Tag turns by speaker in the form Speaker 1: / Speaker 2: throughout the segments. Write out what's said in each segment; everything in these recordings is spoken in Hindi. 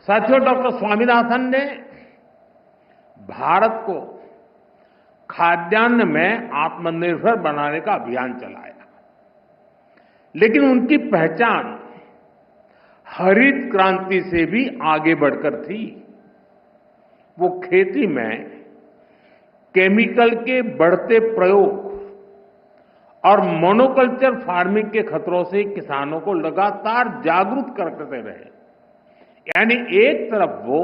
Speaker 1: साथियों, डॉक्टर स्वामीनाथन ने भारत को खाद्यान्न में आत्मनिर्भर बनाने का अभियान चलाया, लेकिन उनकी पहचान हरित क्रांति से भी आगे बढ़कर थी। वो खेती में केमिकल के बढ़ते प्रयोग और मोनोकल्चर फार्मिंग के खतरों से किसानों को लगातार जागरूक करते रहे। यानी एक तरफ वो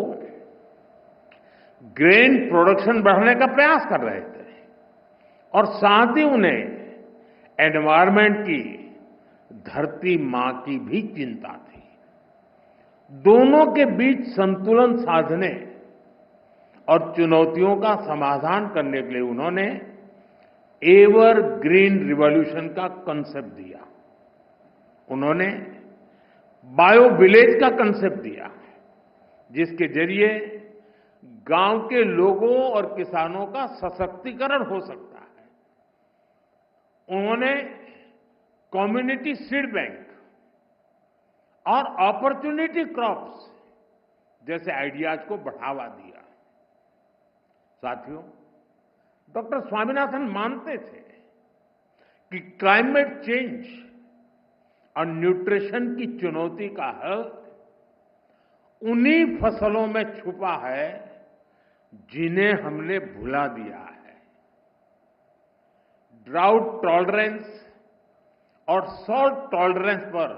Speaker 1: ग्रेन प्रोडक्शन बढ़ाने का प्रयास कर रहे थे और साथ ही उन्हें एनवायरनमेंट की, धरती मां की भी चिंता थी। दोनों के बीच संतुलन साधने और चुनौतियों का समाधान करने के लिए उन्होंने एवर ग्रीन रिवॉल्यूशन का कंसेप्ट दिया। उन्होंने बायो विलेज का कंसेप्ट दिया, जिसके जरिए गांव के लोगों और किसानों का सशक्तिकरण हो सकता है। उन्होंने कम्युनिटी सीड बैंक और अपॉर्चुनिटी क्रॉप्स जैसे आइडियाज को बढ़ावा दिया। साथियों, डॉक्टर स्वामीनाथन मानते थे कि क्लाइमेट चेंज और न्यूट्रिशन की चुनौती का हल उन्हीं फसलों में छुपा है जिन्हें हमने भुला दिया है। ड्राउट टॉलरेंस और सॉल्ट टॉलरेंस पर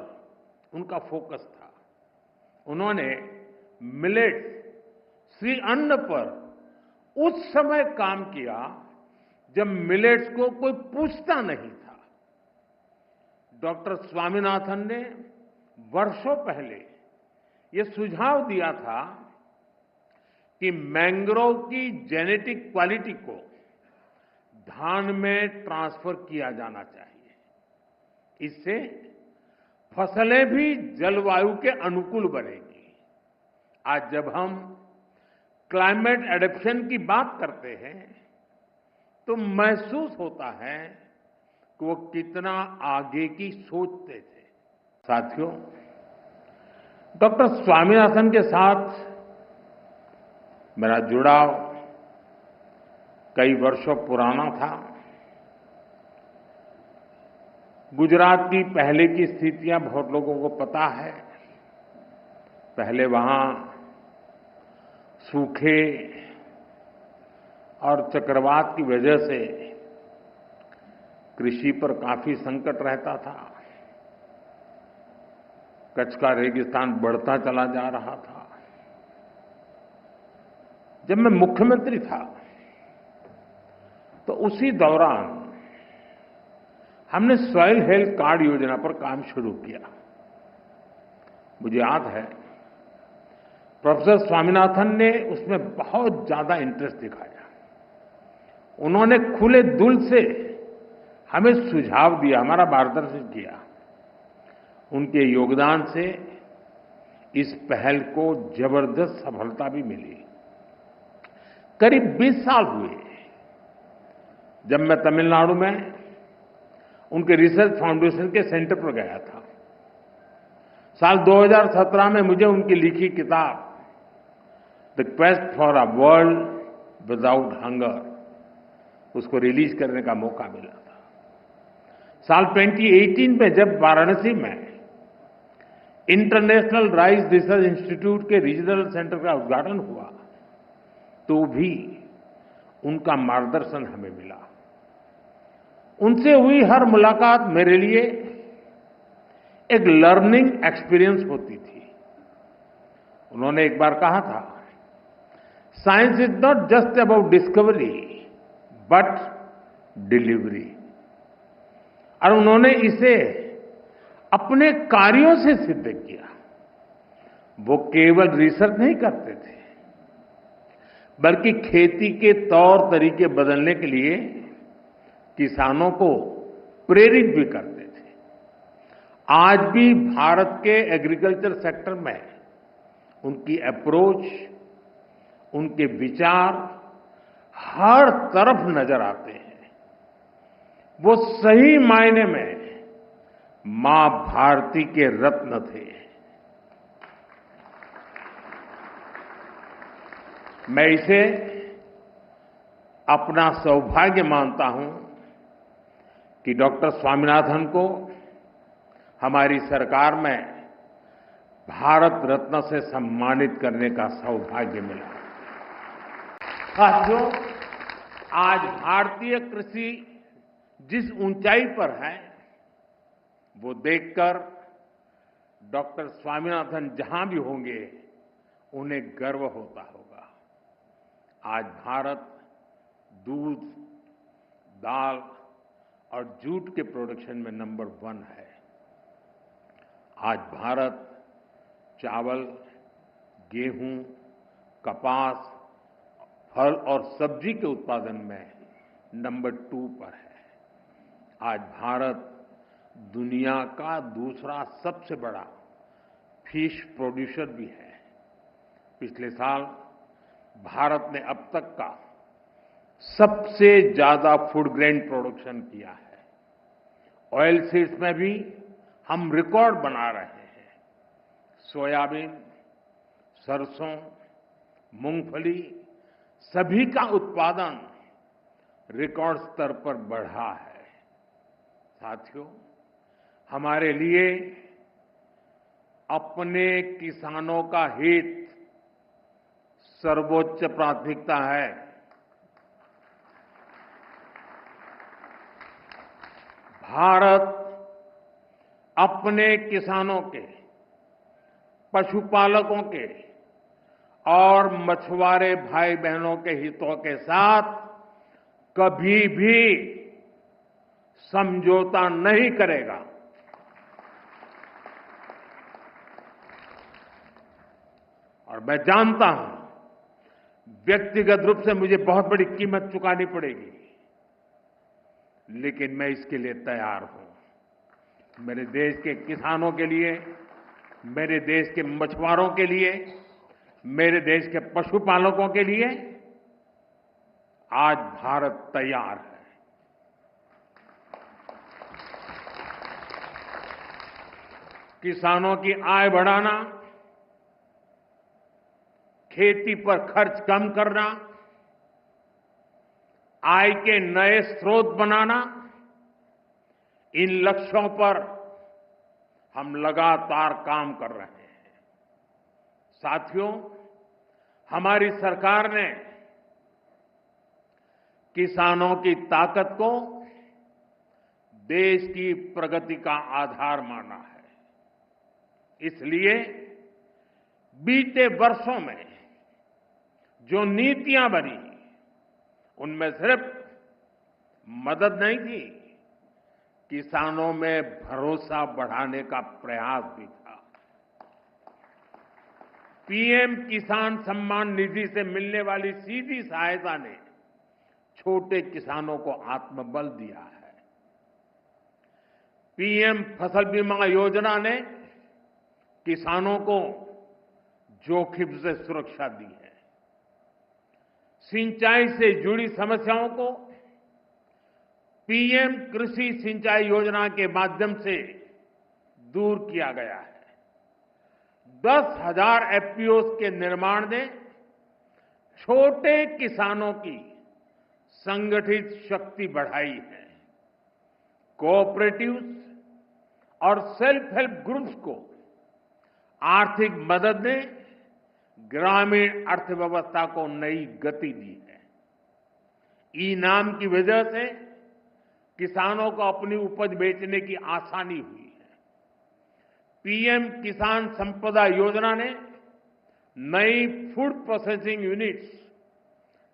Speaker 1: उनका फोकस था। उन्होंने मिलेट्स, श्री अन्न पर उस समय काम किया जब मिलेट्स को कोई पूछता नहीं था। डॉक्टर स्वामीनाथन ने वर्षों पहले ये सुझाव दिया था कि मैंग्रोव की जेनेटिक क्वालिटी को धान में ट्रांसफर किया जाना चाहिए। इससे फसलें भी जलवायु के अनुकूल बनेगी। आज जब हम क्लाइमेट एडेप्शन की बात करते हैं तो महसूस होता है कि वो कितना आगे की सोचते थे। साथियों, डॉक्टर स्वामीनाथन के साथ मेरा जुड़ाव कई वर्षों पुराना था। गुजरात की पहले की स्थितियां बहुत लोगों को पता है। पहले वहां सूखे और चक्रवात की वजह से कृषि पर काफी संकट रहता था। कच्छ का रेगिस्तान बढ़ता चला जा रहा था। जब मैं मुख्यमंत्री था तो उसी दौरान हमने सॉइल हेल्थ कार्ड योजना पर काम शुरू किया। मुझे याद है प्रोफेसर स्वामीनाथन ने उसमें बहुत ज्यादा इंटरेस्ट दिखाया। उन्होंने खुले दिल से हमें सुझाव दिया, हमारा मार्गदर्शन किया। उनके योगदान से इस पहल को जबरदस्त सफलता भी मिली। करीब 20 साल हुए जब मैं तमिलनाडु में उनके रिसर्च फाउंडेशन के सेंटर पर गया था। साल 2017 में मुझे उनकी लिखी किताब the quest for a world without hunger उसको रिलीज करने का मौका मिला था। साल 2018 में जब वाराणसी में इंटरनेशनल राइस रिसर्च इंस्टीट्यूट के रीजनल सेंटर का उद्घाटन हुआ तो भी उनका मार्गदर्शन हमें मिला। उनसे हुई हर मुलाकात मेरे लिए एक लर्निंग एक्सपीरियंस होती थी। उन्होंने एक बार कहा था, science is not just about discovery but delivery. और उन्होंने इसे अपने कार्यों से सिद्ध किया। वो केवल रिसर्च नहीं करते थे, बल्कि खेती के तौर तरीके बदलने के लिए किसानों को प्रेरित भी करते थे। आज भी भारत के एग्रीकल्चर सेक्टर में उनकी अप्रोच, उनके विचार हर तरफ नजर आते हैं। वो सही मायने में मां भारती के रत्न थे। मैं इसे अपना सौभाग्य मानता हूं कि डॉक्टर स्वामीनाथन को हमारी सरकार में भारत रत्न से सम्मानित करने का सौभाग्य मिला। साथियों, आज भारतीय कृषि जिस ऊंचाई पर है वो देखकर डॉक्टर स्वामीनाथन जहां भी होंगे उन्हें गर्व होता होगा। आज भारत दूध, दाल और जूट के प्रोडक्शन में नंबर 1 है। आज भारत चावल, गेहूं, कपास, फल और सब्जी के उत्पादन में नंबर 2 पर है। आज भारत दुनिया का दूसरा सबसे बड़ा फिश प्रोड्यूसर भी है। पिछले साल भारत ने अब तक का सबसे ज्यादा फूड ग्रेन प्रोडक्शन किया है। ऑयल सीड्स में भी हम रिकॉर्ड बना रहे हैं। सोयाबीन, सरसों, मूंगफली सभी का उत्पादन रिकॉर्ड स्तर पर बढ़ा है। साथियों, हमारे लिए अपने किसानों का हित सर्वोच्च प्राथमिकता है। भारत अपने किसानों के, पशुपालकों के और मछुआरे भाई बहनों के हितों के साथ कभी भी समझौता नहीं करेगा। और मैं जानता हूं व्यक्तिगत रूप से मुझे बहुत बड़ी कीमत चुकानी पड़ेगी, लेकिन मैं इसके लिए तैयार हूं। मेरे देश के किसानों के लिए, मेरे देश के मछुआरों के लिए, मेरे देश के पशुपालकों के लिए आज भारत तैयार है। किसानों की आय बढ़ाना, खेती पर खर्च कम करना, आय के नए स्रोत बनाना, इन लक्ष्यों पर हम लगातार काम कर रहे हैं। साथियों, हमारी सरकार ने किसानों की ताकत को देश की प्रगति का आधार माना है। इसलिए बीते वर्षों में जो नीतियां बनी उनमें सिर्फ मदद नहीं थी, किसानों में भरोसा बढ़ाने का प्रयास भी था। पीएम किसान सम्मान निधि से मिलने वाली सीधी सहायता ने छोटे किसानों को आत्मबल दिया है। पीएम फसल बीमा योजना ने किसानों को जोखिम से सुरक्षा दी है। सिंचाई से जुड़ी समस्याओं को पीएम कृषि सिंचाई योजना के माध्यम से दूर किया गया है। 10,000 एफपीओs के निर्माण ने छोटे किसानों की संगठित शक्ति बढ़ाई है। कोऑपरेटिव्स और सेल्फ हेल्प ग्रुप्स को आर्थिक मदद ने ग्रामीण अर्थव्यवस्था को नई गति दी है। ई-नाम की वजह से किसानों को अपनी उपज बेचने की आसानी हुई है। पीएम किसान संपदा योजना ने नई फूड प्रोसेसिंग यूनिट्स,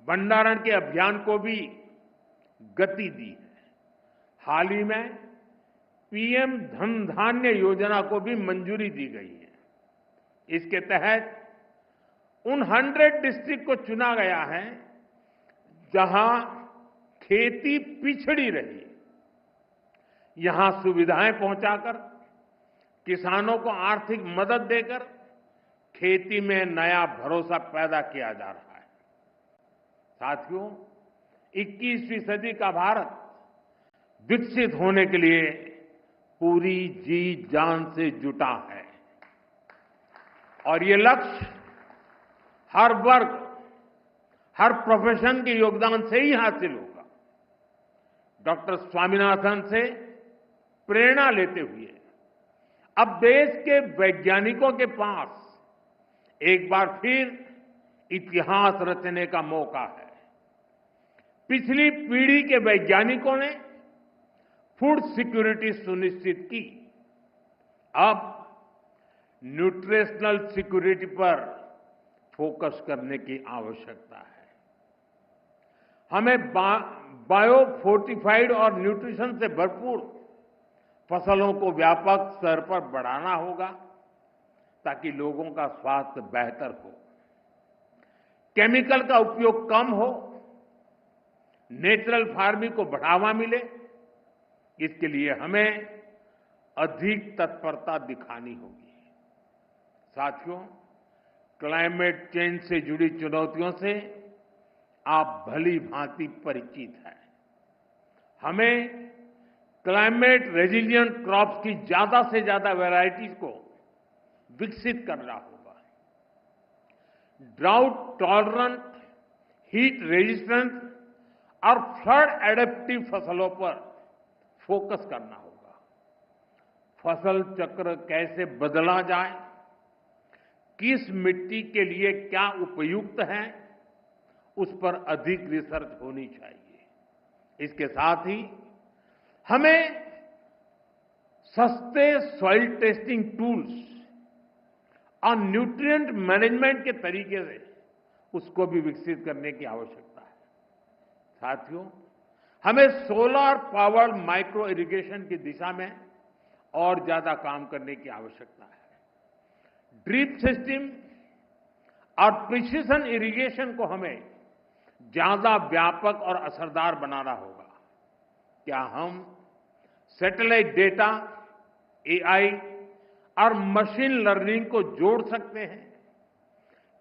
Speaker 1: भंडारण के अभियान को भी गति दी है। हाल ही में पीएम धन धान्य योजना को भी मंजूरी दी गई है। इसके तहत उन 100 डिस्ट्रिक्ट को चुना गया है जहां खेती पिछड़ी रही। यहां सुविधाएं पहुंचाकर, किसानों को आर्थिक मदद देकर खेती में नया भरोसा पैदा किया जा रहा है। साथियों, 21वीं सदी का भारत विकसित होने के लिए पूरी जी जान से जुटा है और ये लक्ष्य हर वर्ग, हर प्रोफेशन के योगदान से ही हासिल होगा। डॉक्टर स्वामीनाथन से प्रेरणा लेते हुए अब देश के वैज्ञानिकों के पास एक बार फिर इतिहास रचने का मौका है। पिछली पीढ़ी के वैज्ञानिकों ने फूड सिक्योरिटी सुनिश्चित की। अब न्यूट्रिशनल सिक्योरिटी पर फोकस करने की आवश्यकता है। हमें बायो फोर्टिफाइड और न्यूट्रिशन से भरपूर फसलों को व्यापक स्तर पर बढ़ाना होगा ताकि लोगों का स्वास्थ्य बेहतर हो, केमिकल का उपयोग कम हो, नेचुरल फार्मिंग को बढ़ावा मिले। इसके लिए हमें अधिक तत्परता दिखानी होगी। साथियों, क्लाइमेट चेंज से जुड़ी चुनौतियों से आप भली भांति परिचित हैं। हमें क्लाइमेट रेजिलिएंट क्रॉप्स की ज्यादा से ज्यादा वैरायटीज को विकसित करना होगा। ड्राउट टॉलरेंट, हीट रेजिस्टेंट और फ्लड एडेप्टिव फसलों पर फोकस करना होगा। फसल चक्र कैसे बदला जाए, किस मिट्टी के लिए क्या उपयुक्त है, उस पर अधिक रिसर्च होनी चाहिए। इसके साथ ही हमें सस्ते सॉइल टेस्टिंग टूल्स और न्यूट्रिएंट मैनेजमेंट के तरीके से उसको भी विकसित करने की आवश्यकता है। साथियों, हमें सोलर पावर्ड माइक्रो इरिगेशन की दिशा में और ज्यादा काम करने की आवश्यकता है। ड्रिप सिस्टम और प्रिसिशन इरिगेशन को हमें ज्यादा व्यापक और असरदार बनाना होगा। क्या हम सैटेलाइट डेटा, एआई और मशीन लर्निंग को जोड़ सकते हैं?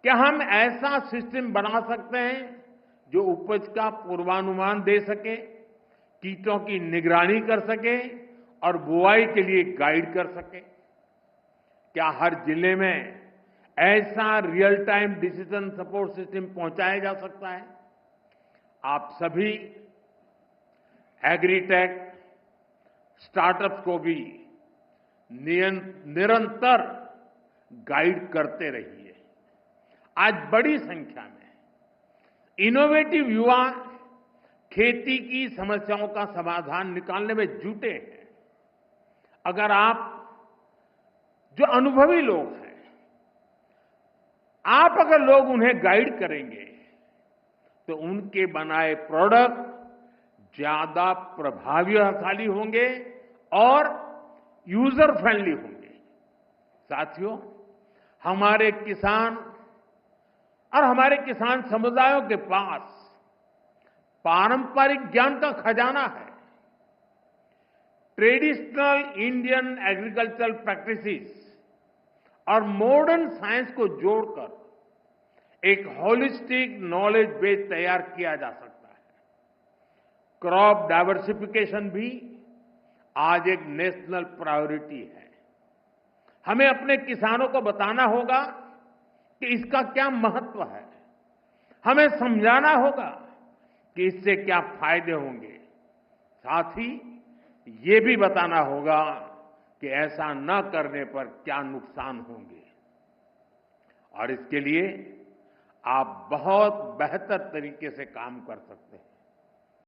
Speaker 1: क्या हम ऐसा सिस्टम बना सकते हैं जो उपज का पूर्वानुमान दे सके, कीटों की निगरानी कर सके और बुआई के लिए गाइड कर सके? क्या हर जिले में ऐसा real time decision support system पहुंचाया जा सकता है? आप सभी एग्रीटेक स्टार्टअप्स को भी निरंतर गाइड करते रहिए। आज बड़ी संख्या में इनोवेटिव युवा खेती की समस्याओं का समाधान निकालने में जुटे हैं। अगर आप जो अनुभवी लोग हैं, आप अगर लोग उन्हें गाइड करेंगे तो उनके बनाए प्रोडक्ट ज्यादा प्रभावशाली होंगे और यूजर फ्रेंडली होंगे। साथियों, हमारे किसान और हमारे किसान समुदायों के पास पारंपरिक ज्ञान का खजाना है। ट्रेडिशनल इंडियन एग्रीकल्चरल प्रैक्टिसेस और मॉडर्न साइंस को जोड़कर एक होलिस्टिक नॉलेज बेस तैयार किया जा सकता है। क्रॉप डाइवर्सिफिकेशन भी आज एक नेशनल प्रायोरिटी है। हमें अपने किसानों को बताना होगा कि इसका क्या महत्व है। हमें समझाना होगा कि इससे क्या फायदे होंगे। साथ ही ये भी बताना होगा कि ऐसा न करने पर क्या नुकसान होंगे। और इसके लिए आप बहुत बेहतर तरीके से काम कर सकते हैं।